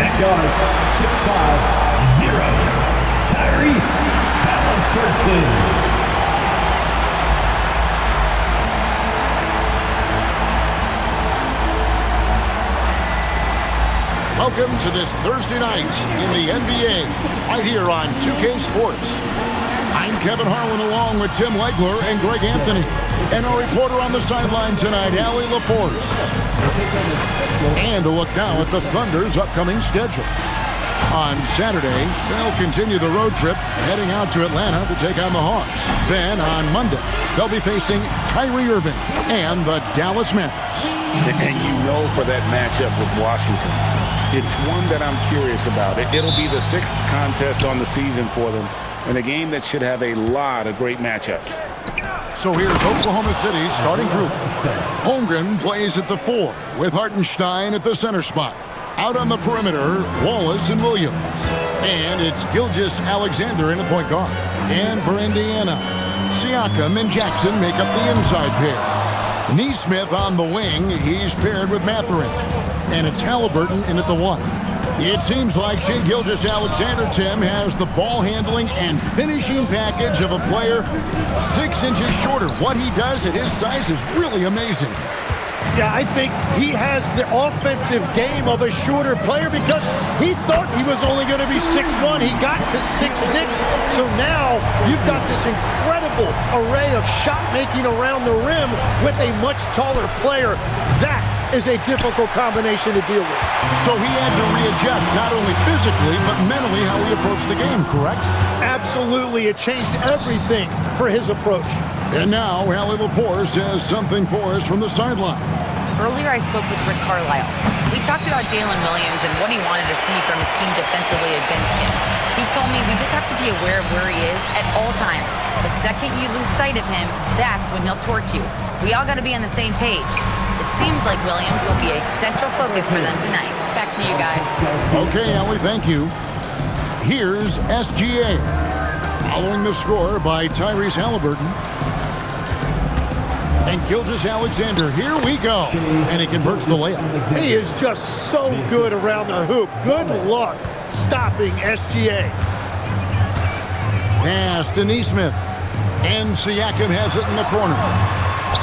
Backyard, 6'5", 0. Tyrese Halliburton. Welcome to this Thursday night in the NBA, right here on 2K Sports. I'm Kevin Harlan along with Tim Legler and Greg Anthony. And our reporter on the sideline tonight, Allie LaForce. And a look now at the Thunder's upcoming schedule. On Saturday, they'll continue the road trip, heading out to Atlanta to take on the Hawks. Then on Monday, they'll be facing Kyrie Irving and the Dallas Mavericks. And you know for that matchup with Washington, it's one that I'm curious about. It'll be the 6th contest on the season for them, and a game that should have a lot of great matchups. So here's Oklahoma City's starting group. Holmgren plays at the 4, with Hartenstein at the center spot. Out on the perimeter, Wallace and Williams. And it's Gilgeous-Alexander in the point guard. And for Indiana, Siakam and Jackson make up the inside pair. Nesmith on the wing, he's paired with Mathurin. And it's Halliburton in at the 1. It seems like Shai Gilgeous-Alexander, Tim, has the ball handling and finishing package of a player 6 inches shorter. What he does at his size is really amazing. Yeah, I think he has the offensive game of a shorter player because he thought he was only going to be 6'1". He got to 6'6". So now you've got this incredible array of shot making around the rim with a much taller player. That is a difficult combination to deal with. So he had to readjust not only physically but mentally how he approached the game, correct? Absolutely. It changed everything for his approach. And now Allie LaForce has something for us from the sideline. Earlier, I spoke with Rick Carlisle. We talked about Jalen Williams and what he wanted to see from his team defensively against him. He told me we just have to be aware of where he is at all times. The second you lose sight of him, that's when he'll torch you. We all got to be on the same page. It seems like Williams will be a central focus for them tonight. Back to you guys. Okay, Allie, thank you. Here's SGA. Following the score by Tyrese Halliburton. And Gilgeous-Alexander, here we go. And he converts the layup. He is just so good around the hoop. Good luck stopping SGA. Pass to Nesmith. And Siakam has it in the corner.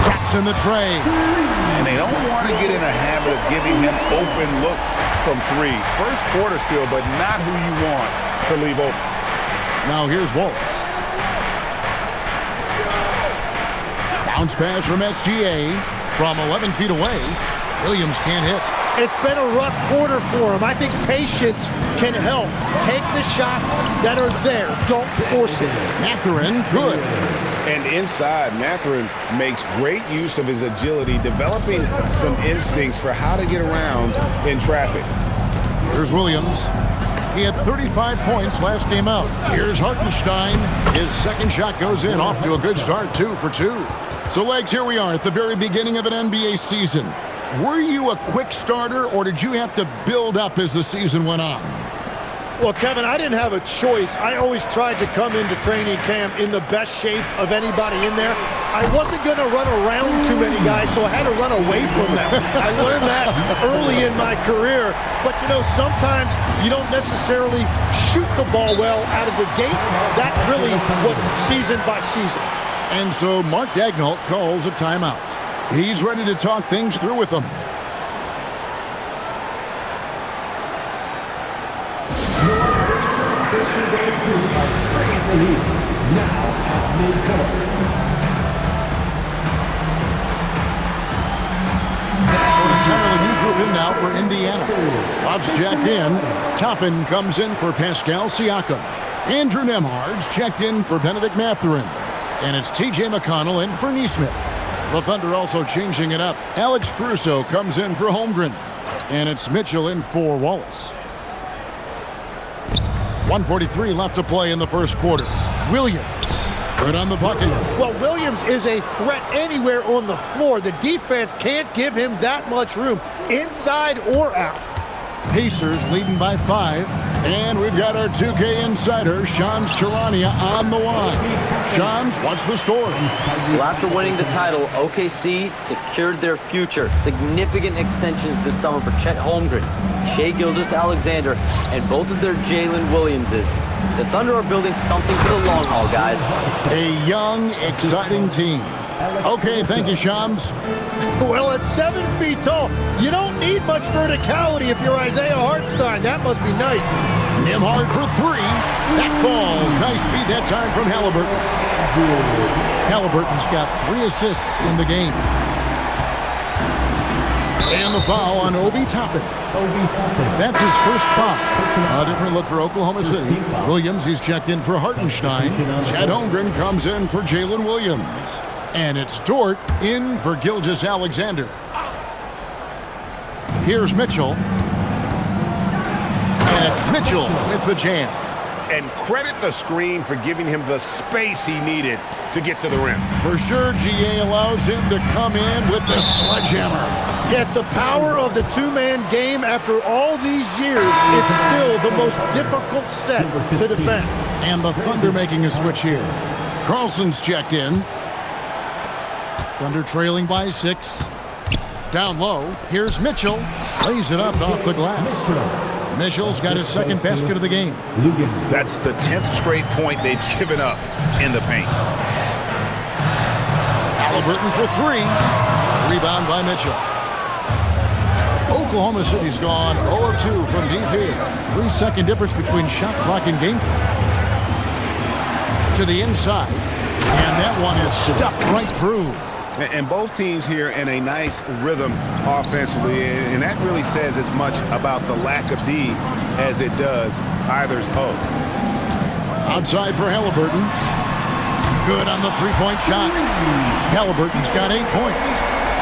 Cracks in the tray. And they don't want to get in a habit of giving him open looks from 3. First quarter still, but not who you want to leave open. Now here's Wallace. Bounce pass from SGA from 11 feet away. Williams can't hit. It's been a rough quarter for him. I think patience can help. Take the shots that are there. Don't force it. Mathurin, good. And inside, Mathurin makes great use of his agility, developing some instincts for how to get around in traffic. Here's Williams. He had 35 points last game out. Here's Hartenstein. His second shot goes in, off to a good start, 2 for 2. So, Legs, here we are at the very beginning of an NBA season. Were you a quick starter, or did you have to build up as the season went on? Well, Kevin, I didn't have a choice. I always tried to come into training camp in the best shape of anybody in there. I wasn't going to run around too many guys, so I had to run away from them. I learned that early in my career. But, you know, sometimes you don't necessarily shoot the ball well out of the gate. That really was season by season. And so Mark Daigneault calls a timeout. He's ready to talk things through with them. So an entirely new group in now for Indiana. Buffs jacked in. Toppin comes in for Pascal Siakam. Andrew Nembhard's checked in for Benedict Mathurin. And it's T.J. McConnell in for Nesmith. The Thunder also changing it up. Alex Caruso comes in for Holmgren. And it's Mitchell in for Wallace. 1:43 left to play in the first quarter. Williams, good on the bucket. Well, Williams is a threat anywhere on the floor. The defense can't give him that much room, inside or out. Pacers leading by 5. And we've got our 2K insider, Shams Charania, on the line. Shams, what's the story? Well, after winning the title, OKC secured their future. Significant extensions this summer for Chet Holmgren, Shai Gilgeous-Alexander, and both of their Jalen Williamses. The Thunder are building something for the long haul, guys. A young, exciting team. Okay, thank you, Shams. Well, at 7 feet tall, you don't need much verticality if you're Isaiah Hartenstein. That must be nice. Nembhard for three. That falls. Nice feed that time from Halliburton. Halliburton's got 3 assists in the game. And the foul on Obi Toppin. That's his first foul. A different look for Oklahoma City. Williams, he's checked in for Hartenstein. Chet Holmgren comes in for Jalen Williams. And it's Dort in for Gilgeous-Alexander. Here's Mitchell. And it's Mitchell with the jam. And credit the screen for giving him the space he needed to get to the rim. For sure, GA allows him to come in with the sledgehammer. Yeah, it's the power of the two-man game. After all these years, it's still the most difficult set to defend. And the Thunder making a switch here. Carlson's checked in. Thunder trailing by 6. Down low, here's Mitchell. Lays it up off the glass. Mitchell's got his second basket of the game. That's the 10th straight point they've given up in the paint. Halliburton for 3. Rebound by Mitchell. Oklahoma City's gone 0 of 2 from DP. 3-second difference between shot clock and game clock. To the inside. And that one is stuffed right through. And both teams here in a nice rhythm offensively, and that really says as much about the lack of D as it does either's O. Outside for Halliburton. Good on the three-point shot. Halliburton's got 8 points.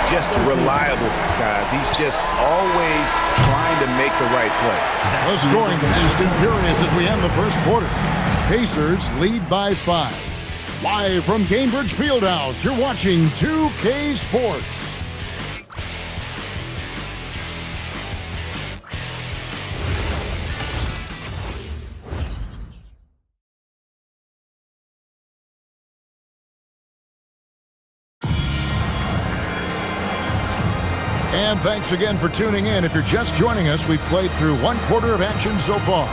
Just reliable, guys. He's just always trying to make the right play. The scoring fast and furious as we end the first quarter. Pacers lead by 5. Live from Gainbridge Fieldhouse, you're watching 2K Sports. And thanks again for tuning in. If you're just joining us, we've played through 1 quarter of action so far.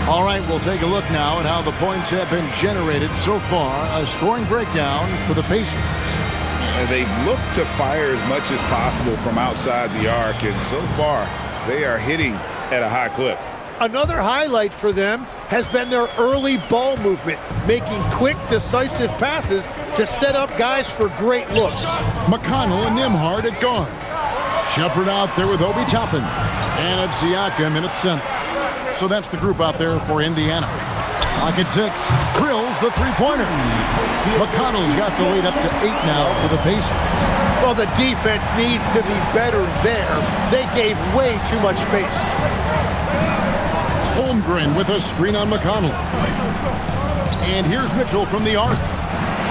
All right, we'll take a look now at how the points have been generated so far. A scoring breakdown for the Pacers. They've looked to fire as much as possible from outside the arc, and so far, they are hitting at a high clip. Another highlight for them has been their early ball movement, making quick, decisive passes to set up guys for great looks. McConnell and Nembhard at guard. Shepherd out there with Obi Toppin. And it's Siakam in at center. So that's the group out there for Indiana. Clock at 6. Drills the three-pointer. McConnell's got the lead up to 8 now for the Pacers. Well, the defense needs to be better there. They gave way too much space. Holmgren with a screen on McConnell. And here's Mitchell from the arc.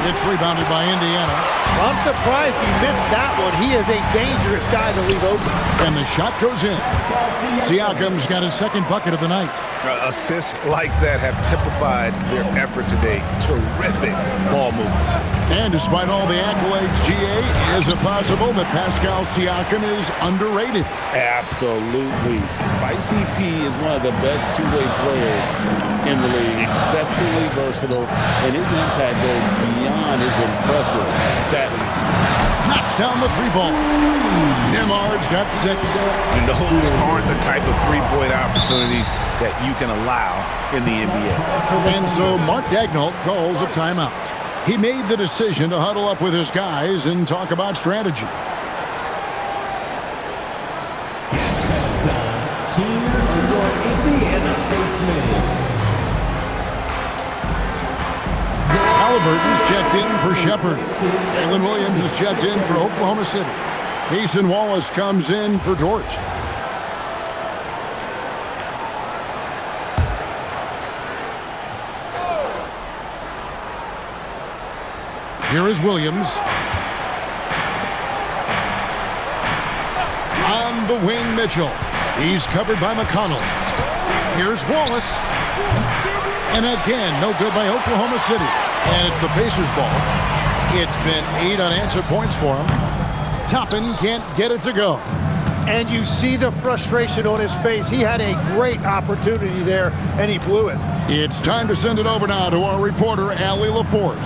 It's rebounded by Indiana. I'm surprised he missed that one. He is a dangerous guy to leave open. And the shot goes in. Siakam's got his second bucket of the night. Assists like that have typified their effort today. Terrific ball movement. And despite all the accolades, GA, is it possible that Pascal Siakam is underrated? Absolutely. Spicy P is one of the best two-way players in the league. Exceptionally versatile, and his impact goes beyond his impressive stat line. Knocks down the 3-ball. Nembhard's got 6. And those aren't the type of three-point opportunities that you can allow in the NBA. And so Mark Daigneault calls a timeout. He made the decision to huddle up with his guys and talk about strategy. Halliburton's checked in for Shepherd. Jalen Williams is checked in for Oklahoma City. Cason Wallace comes in for Dort. Here is Williams. On the wing, Mitchell. He's covered by McConnell. Here's Wallace. And again, no good by Oklahoma City. And it's the Pacers' ball. It's been 8 unanswered points for him. Toppin can't get it to go. And you see the frustration on his face. He had a great opportunity there, and he blew it. It's time to send it over now to our reporter, Allie LaForce.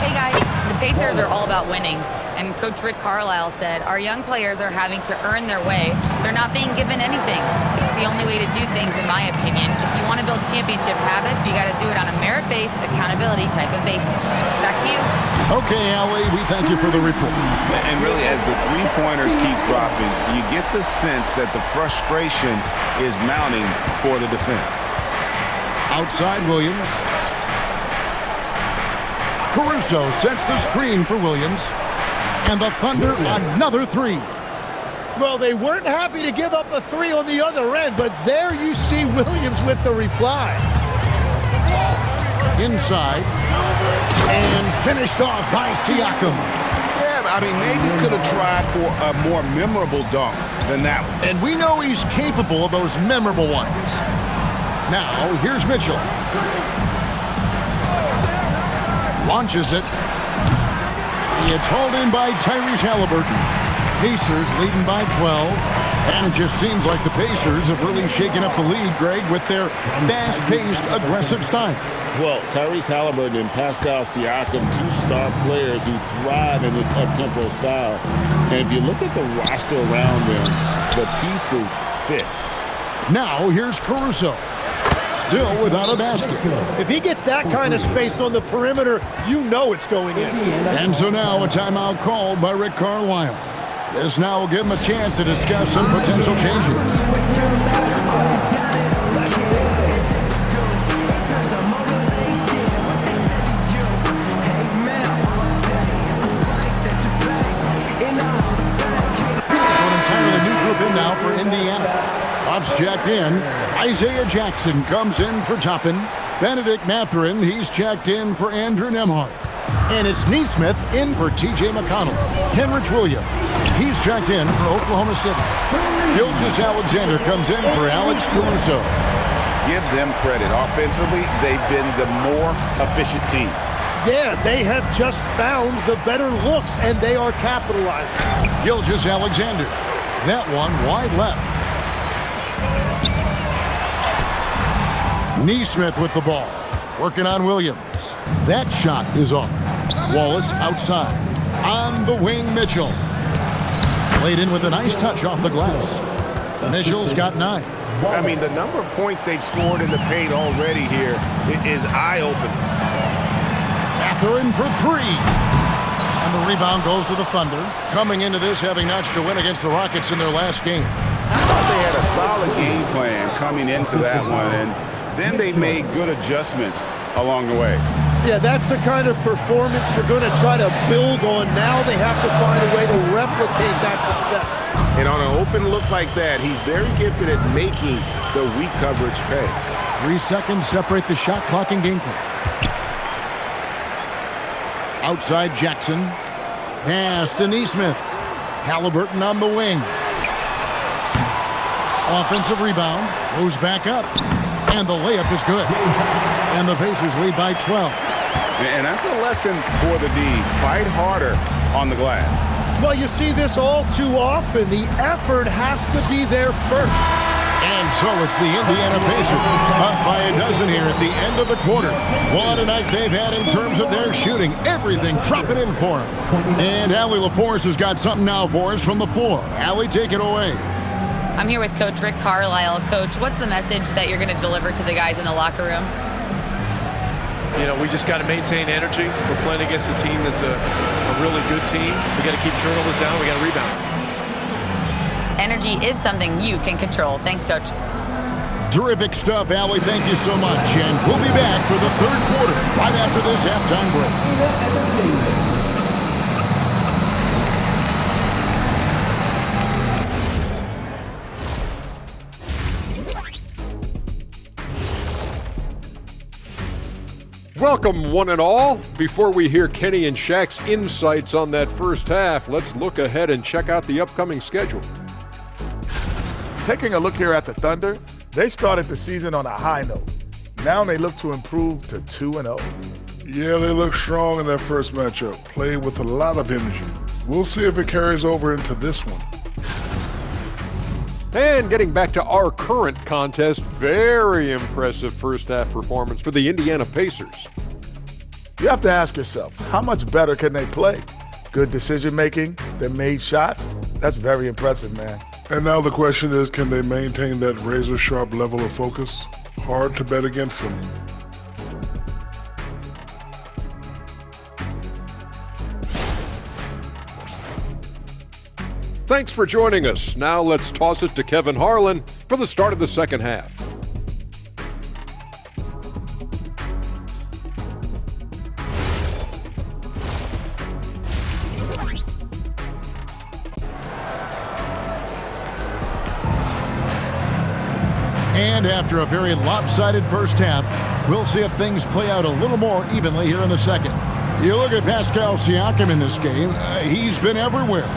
Hey guys, the Pacers are all about winning. And Coach Rick Carlisle said, our young players are having to earn their way. They're not being given anything. It's the only way to do things, in my opinion. If you want to build championship habits, you got to do it on a merit-based, accountability type of basis. Back to you. Okay, Allie, we thank you for the report. And really, as the three-pointers keep dropping, you get the sense that the frustration is mounting for the defense. Outside Williams. Caruso sets the screen for Williams. And the Thunder, another three. Well, they weren't happy to give up a three on the other end, but there you see Williams with the reply. Inside. And finished off by Siakam. Yeah, I mean, maybe could have tried for a more memorable dunk than that one. And we know he's capable of those memorable ones. Now, here's Mitchell. Launches it. It's hauled in by Tyrese Halliburton. Pacers leading by 12. And it just seems like the Pacers have really shaken up the league, Greg, with their fast-paced, aggressive style. Well, Tyrese Halliburton and Pascal Siakam, two star players who thrive in this up-tempo style. And if you look at the roster around them, the pieces fit. Now, here's Caruso. Still without a basket. If he gets that kind of space on the perimeter, you know it's going in. And so now a timeout called by Rick Carlisle. This now will give him a chance to discuss some potential changes. So an entirely new group in now for Indiana. Buffs checked in. Isaiah Jackson comes in for Toppin. Benedict Mathurin, he's checked in for Andrew Nembhard. And it's Nesmith in for T.J. McConnell. Kenrich Williams, he's checked in for Oklahoma City. Gilgeous Alexander comes in for Alex Caruso. Give them credit. Offensively, they've been the more efficient team. Yeah, they have just found the better looks, and they are capitalizing. Gilgeous Alexander. That one wide left. Nesmith with the ball. Working on Williams. That shot is off. Wallace outside. On the wing, Mitchell. Played in with a nice touch off the glass. Mitchell's got 9. I mean, the number of points they've scored in the paint already here is eye-opening. Mathurin for 3. And the rebound goes to the Thunder. Coming into this having notched a win against the Rockets in their last game. I thought they had a solid game plan coming into that one, and then they made good adjustments along the way. Yeah, that's the kind of performance you're going to try to build on. Now they have to find a way to replicate that success. And on an open look like that, he's very gifted at making the weak coverage pay. 3 seconds separate the shot clock and game clock. Outside Jackson. Pass to Nesmith. Halliburton on the wing. Offensive rebound. Goes back up. And the layup is good. And the Pacers lead by 12. And that's a lesson for the D. Fight harder on the glass. Well, you see this all too often. The effort has to be there first. And so it's the Indiana Pacers up by a dozen here at the end of the quarter. What a night they've had in terms of their shooting. Everything dropping in for them. And Allie LaForce has got something now for us from the floor. Allie, take it away. I'm here with Coach Rick Carlisle. Coach, what's the message that you're going to deliver to the guys in the locker room? You know, we just got to maintain energy. We're playing against a team that's a really good team. We got to keep turnovers down. We got to rebound. Energy is something you can control. Thanks, Coach. Terrific stuff, Allie. Thank you so much. And we'll be back for the third quarter right after this halftime break. Welcome, one and all. Before we hear Kenny and Shaq's insights on that first half, let's look ahead and check out the upcoming schedule. Taking a look here at the Thunder, They started the season on a high note. Now they look to improve to 2-0. Yeah, they look strong in their first matchup. Played with a lot of energy. We'll see if it carries over into this one. And getting back to our current contest, very impressive first half performance for the Indiana Pacers. You have to ask yourself, how much better can they play? Good decision making, they made shots. That's very impressive, man. And now the question is, can they maintain that razor-sharp level of focus? Hard to bet against them. Thanks for joining us. Now let's toss it to Kevin Harlan for the start of the second half. And after a very lopsided first half, we'll see if things play out a little more evenly here in the second. You look at Pascal Siakam in this game, he's been everywhere.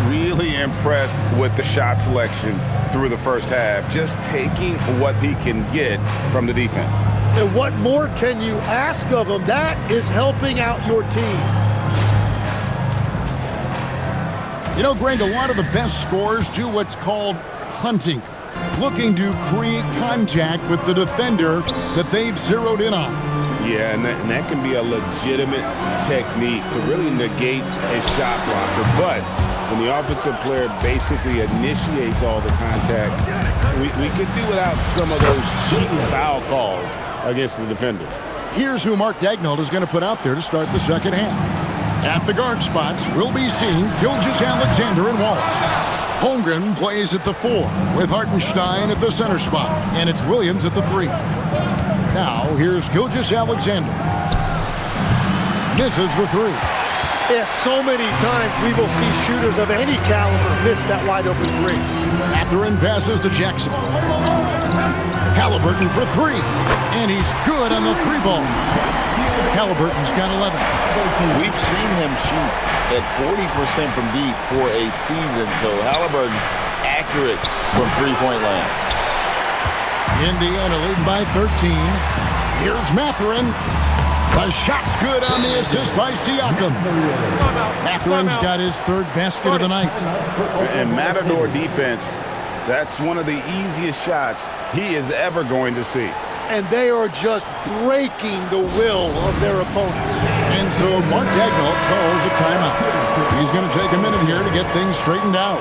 Really impressed with the shot selection through the first half, just taking what he can get from the defense. And what more can you ask of him? That is helping out your team. You know, Greg, a lot of the best scorers do what's called hunting, looking to create contact with the defender that they've zeroed in on. Yeah, and that can be a legitimate technique to really negate a shot blocker. But when the offensive player basically initiates all the contact, we could do without some of those cheap foul calls against the defenders. Here's who Mark Daigneault is going to put out there to start the second half. At the guard spots, we'll be seeing Gilgeous-Alexander and Wallace. Holmgren plays at the 4 with Hartenstein at the center spot, and it's Williams at the 3. Now, here's Gilgeous-Alexander. Misses the 3. Yeah, so many times we will see shooters of any caliber miss that wide open 3. Mathurin passes to Jackson. Halliburton for 3, and he's good on the 3 ball. Halliburton's got 11. We've seen him shoot at 40% from deep for a season, so Halliburton accurate from three-point land. Indiana leading by 13. Here's Mathurin. The shot's good on the assist by Siakam. Mathurin's got his third basket of the night. And Matador defense, that's one of the easiest shots he is ever going to see. And they are just breaking the will of their opponent. And so Mark Daigneault calls a timeout. He's going to take a minute here to get things straightened out.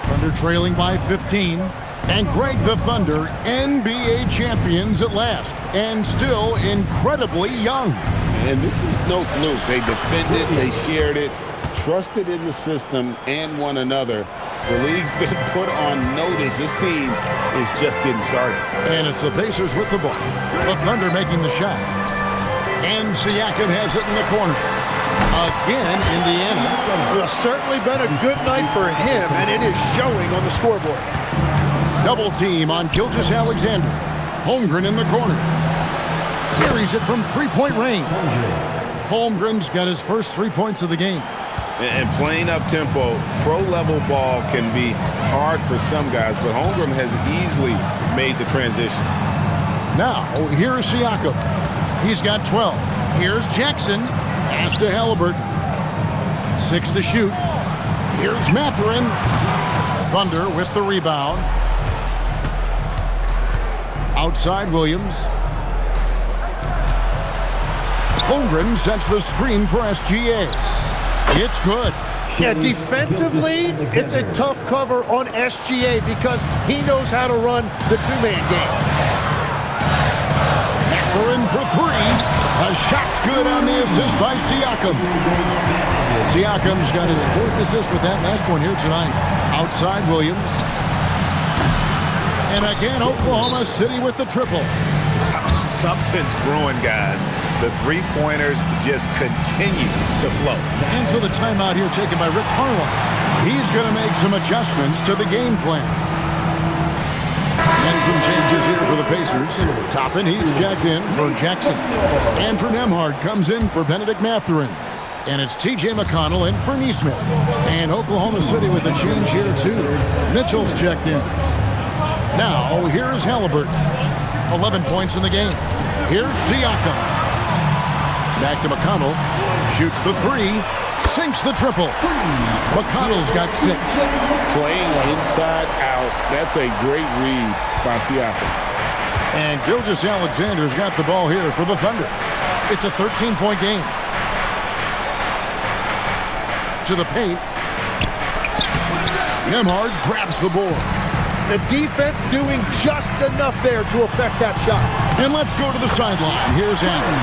Thunder trailing by 15. And Greg, the Thunder, NBA champions at last. And still incredibly young. And this is no fluke. They defended, they shared it, trusted in the system and one another. The league's been put on notice. This team is just getting started. And it's the Pacers with the ball. The Thunder making the shot. And Siakam has it in the corner. Again, Indiana. Well, it's certainly been a good night for him, and it is showing on the scoreboard. Double team on Gilgeous-Alexander. Holmgren in the corner. Carries it from three-point range. Holmgren's got his first 3 points of the game. And playing up-tempo, pro-level ball can be hard for some guys, but Holmgren has easily made the transition. Now, here's Siakam. He's got 12. Here's Jackson. Pass to Halliburton. 6 to shoot. Here's Mathurin. Thunder with the rebound. Outside Williams. Holmgren sets the screen for SGA. It's good. Yeah, defensively, it's a tough cover on SGA because he knows how to run the two-man game. Mathurin for 3. A shot's good on the assist by Siakam. Siakam's got his 4th assist with that last one here tonight. Outside Williams. And again, Oklahoma City with the triple. Something's brewing, guys. The three-pointers just continue to flow. And so the timeout here taken by Rick Carlisle. He's going to make some adjustments to the game plan. And some changes here for the Pacers. Toppin, he's jacked in for Jackson. Andrew Nembhard comes in for Benedict Mathurin. And it's T.J. McConnell in for Neesmith. And Oklahoma City with a change here, too. Mitchell's checked in. Now, here's Halliburton. 11 points in the game. Here's Siakam. Back to McConnell. Shoots the three. Sinks the triple. McConnell's got 6. Playing inside out. That's a great read by Siakam. And Gilgeous-Alexander's got the ball here for the Thunder. It's a 13-point game. To the paint. Nembhard grabs the board. The defense doing just enough there to affect that shot. And let's go to the sideline. Here's Allen.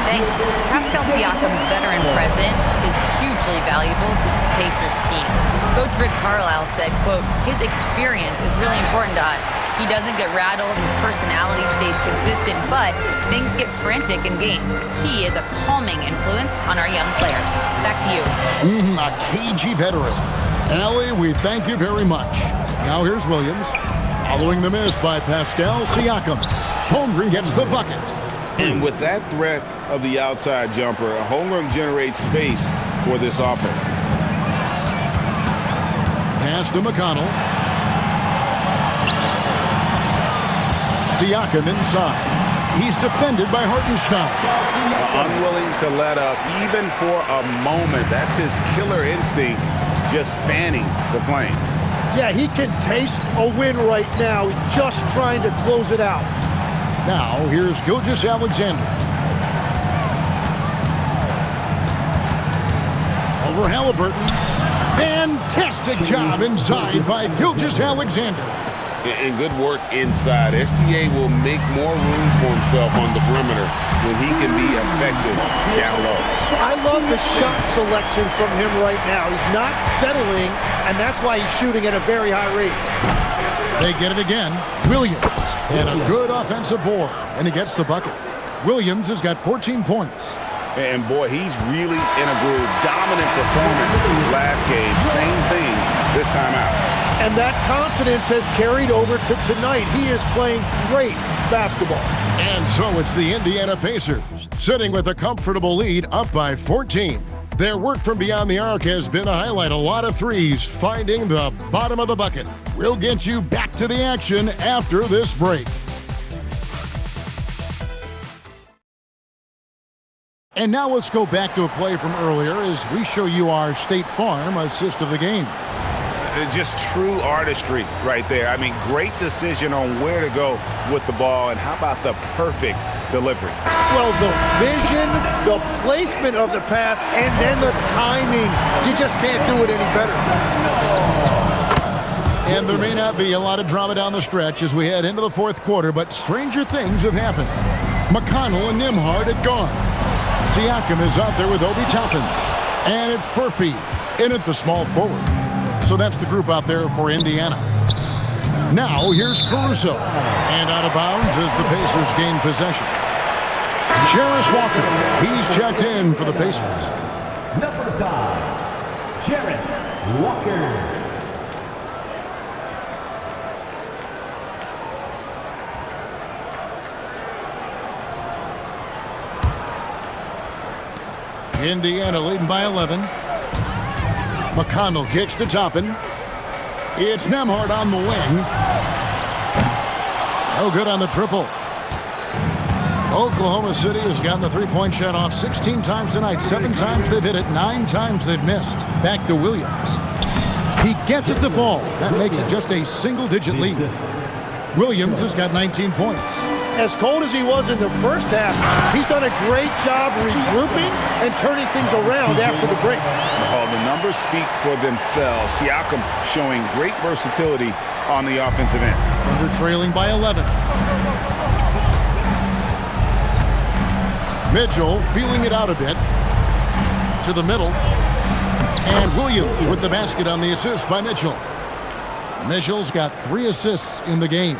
Thanks. Pascal Siakam's veteran presence is hugely valuable to this Pacers team. Coach Rick Carlisle said, quote, his experience is really important to us. He doesn't get rattled, his personality stays consistent, but things get frantic in games. He is a calming influence on our young players. Back to you. A cagey veteran. Allie, we thank you very much. Now here's Williams. Following the miss by Pascal Siakam. Holmgren gets the bucket. And with that threat of the outside jumper, Holmgren generates space for this offense. Pass to McConnell. Siakam inside. He's defended by Hartenstein. Unwilling to let up even for a moment. That's his killer instinct, just fanning the flames. Yeah, he can taste a win right now. He's just trying to close it out. Now, here's Gilgeous-Alexander. Over Halliburton. Fantastic job inside by Gilgeous-Alexander. And good work inside. SGA will make more room for himself on the perimeter when he can be effective down low. I love the shot selection from him right now. He's not settling, and that's why he's shooting at a very high rate. They get it again. Williams. And a good offensive board. And he gets the bucket. Williams has got 14 points. And boy, he's really in a groove. Dominant performance last game. Same thing this time out. And that confidence has carried over to tonight. He is playing great basketball. And so it's the Indiana Pacers, sitting with a comfortable lead up by 14. Their work from beyond the arc has been a highlight. A lot of threes, finding the bottom of the bucket. We'll get you back to the action after this break. And now let's go back to a play from earlier as we show you our State Farm assist of the game. Just true artistry right there. I mean, great decision on where to go with the ball, and how about the perfect delivery? Well, the vision, the placement of the pass, and then the timing. You just can't do it any better. And there may not be a lot of drama down the stretch as we head into the fourth quarter, but stranger things have happened. McConnell and Nembhard had gone. Siakam is out there with Obi Toppin. And it's Furphy in at the small forward. So that's the group out there for Indiana. Now here's Caruso. And out of bounds as the Pacers gain possession. Jarace Walker. He's checked in for the Pacers. Number 5, Jarace Walker. Indiana leading by 11. McConnell kicks to Toppin. It's Nembhard on the wing. No good on the triple. Oklahoma City has gotten the three-point shot off 16 times tonight. 7 times they've hit it, 9 times they've missed. Back to Williams. He gets it to fall. That makes it just a single-digit lead. Williams has got 19 points. As cold as he was in the first half, he's done a great job regrouping and turning things around after the break. Oh, the numbers speak for themselves. Siakam showing great versatility on the offensive end. Thunder trailing by 11. Mitchell feeling it out a bit. To the middle. And Williams with the basket on the assist by Mitchell. Mitchell's got 3 assists in the game.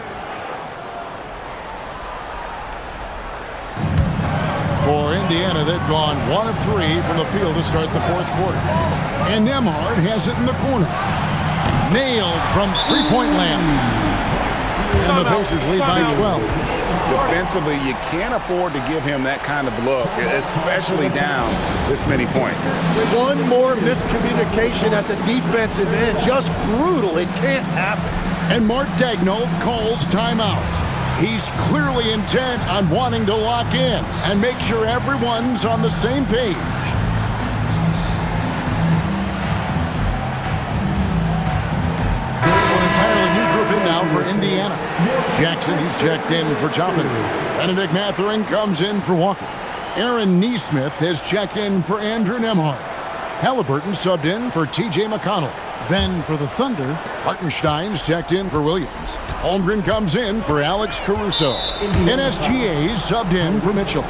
For Indiana, they've gone 1 of 3 from the field to start the fourth quarter. And Nembhard has it in the corner. Nailed from three-point land. And the Pacers lead by 12. Defensively, you can't afford to give him that kind of look, especially down this many points. One more miscommunication at the defensive end. Just brutal. It can't happen. And Mark Daigneault calls timeout. He's clearly intent on wanting to lock in and make sure everyone's on the same page. So an entirely new group in now for Indiana. Jackson, he's checked in for Joppin. Benedict Mathurin comes in for Walker. Aaron Neesmith has checked in for Andrew Nembhard. Halliburton subbed in for T.J. McConnell. Then for the Thunder, Hartenstein's checked in for Williams. Holmgren comes in for Alex Caruso. NSGA's subbed in for Mitchell.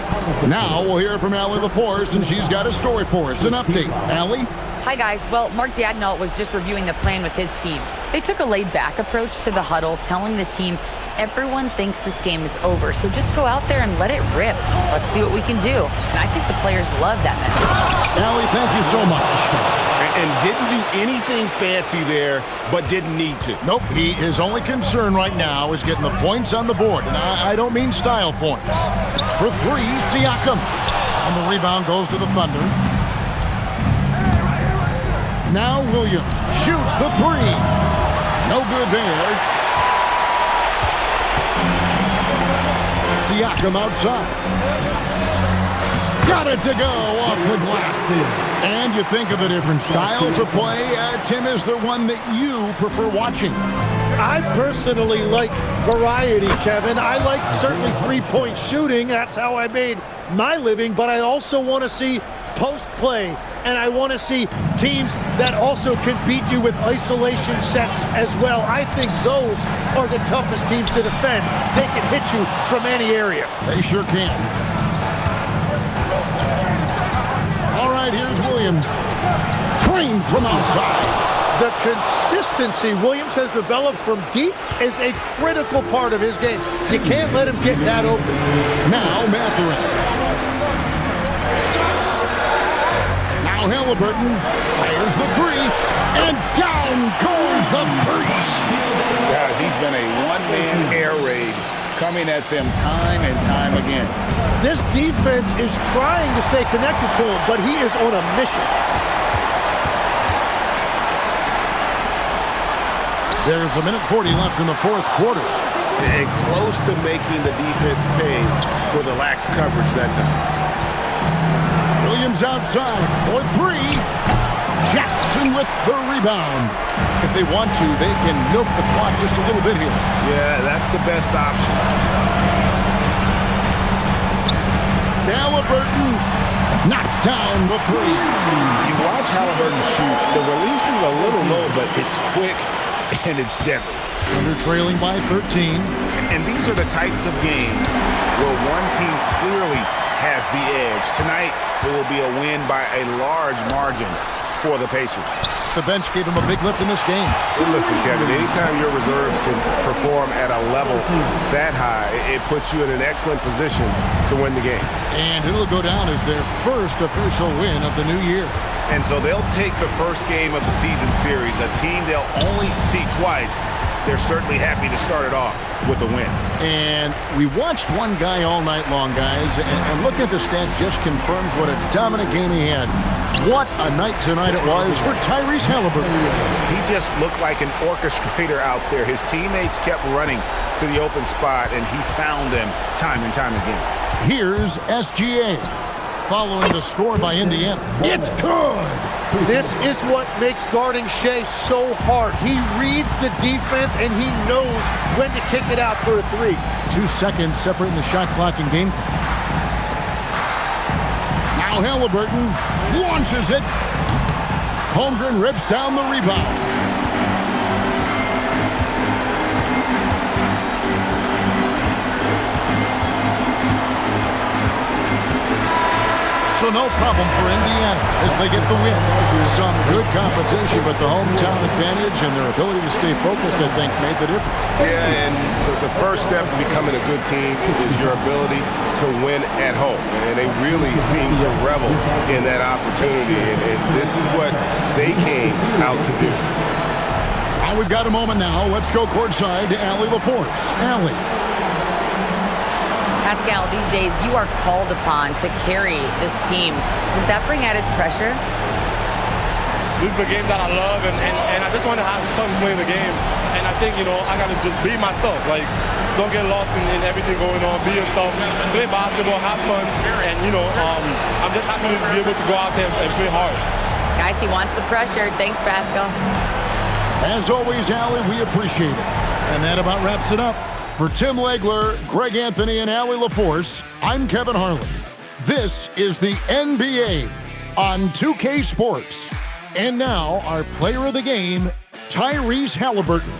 Now we'll hear from Allie LaForce, and she's got a story for us. An update. Allie? Hi, guys. Well, Mark Daigneault was just reviewing the plan with his team. They took a laid-back approach to the huddle, telling the team everyone thinks this game is over, so just go out there and let it rip. Let's see what we can do. And I think the players love that message. Allie, thank you so much. And didn't do anything fancy there, but didn't need to. Nope, his only concern right now is getting the points on the board. And I don't mean style points. For three, Siakam. And the rebound goes to the Thunder. Now Williams shoots the three. No good there. Siakam outside. Got it to go off the glass. And you think of the different styles of play. Tim, is there one that you prefer watching? I personally like variety, Kevin. I like certainly three-point shooting. That's how I made my living. But I also want to see post play. And I want to see teams that also can beat you with isolation sets as well. I think those are the toughest teams to defend. They can hit you from any area. They sure can. All right, here's Williams. Trained from outside. The consistency Williams has developed from deep is a critical part of his game. You can't let him get that open. Now Mathurin. Now Halliburton fires the three, and down goes the three. Guys, he's been a one-man air raid coming at them time and time again. This defense is trying to stay connected to him, but he is on a mission. There's a minute 40 left in the fourth quarter. And close to making the defense pay for the lax coverage that time. Williams outside for three. Jackson with the rebound. If they want to, they can milk the clock just a little bit here. Yeah, that's the best option. Halliburton knocks down the three. You watch Halliburton shoot. The release is a little low, but it's quick and it's deadly. Under trailing by 13. And these are the types of games where one team clearly has the edge. Tonight, it will be a win by a large margin for the Pacers. The bench gave him a big lift in this game. Well, listen, Kevin, anytime your reserves can perform at a level that high, it puts you in an excellent position to win the game. And it'll go down as their first official win of the new year. And so they'll take the first game of the season series, a team they'll only see twice. They're certainly happy to start it off with a win. And we watched one guy all night long, guys, and looking at the stats just confirms what a dominant game he had. What a night tonight it was for Tyrese Halliburton. He just looked like an orchestrator out there. His teammates kept running to the open spot, and he found them time and time again. Here's SGA following the score by Indiana. It's good! This is what makes guarding Shea so hard. He reads the defense, and he knows when to kick it out for a three. 2 seconds separating the shot clock and game clock. Now Halliburton launches it. Holmgren rips down the rebound. So no problem for Indiana as they get the win. Some good competition, but the hometown advantage and their ability to stay focused, I think, made the difference. Yeah, and the first step to becoming a good team is your ability to win at home. And they really seem to revel in that opportunity. And this is what they came out to do. We've got a moment now. Let's go courtside to Allie LaForce. Allie. Pascal, these days you are called upon to carry this team. Does that bring added pressure? This is a game that I love, and I just want to have fun playing the game. And I think, I got to just be myself. Like, don't get lost in everything going on. Be yourself. Play basketball, have fun. And, I'm just happy to be able to go out there and play hard. Guys, he wants the pressure. Thanks, Pascal. As always, Allie, we appreciate it. And that about wraps it up. For Tim Legler, Greg Anthony, and Allie LaForce, I'm Kevin Harlan. This is the NBA on 2K Sports. And now, our player of the game, Tyrese Halliburton.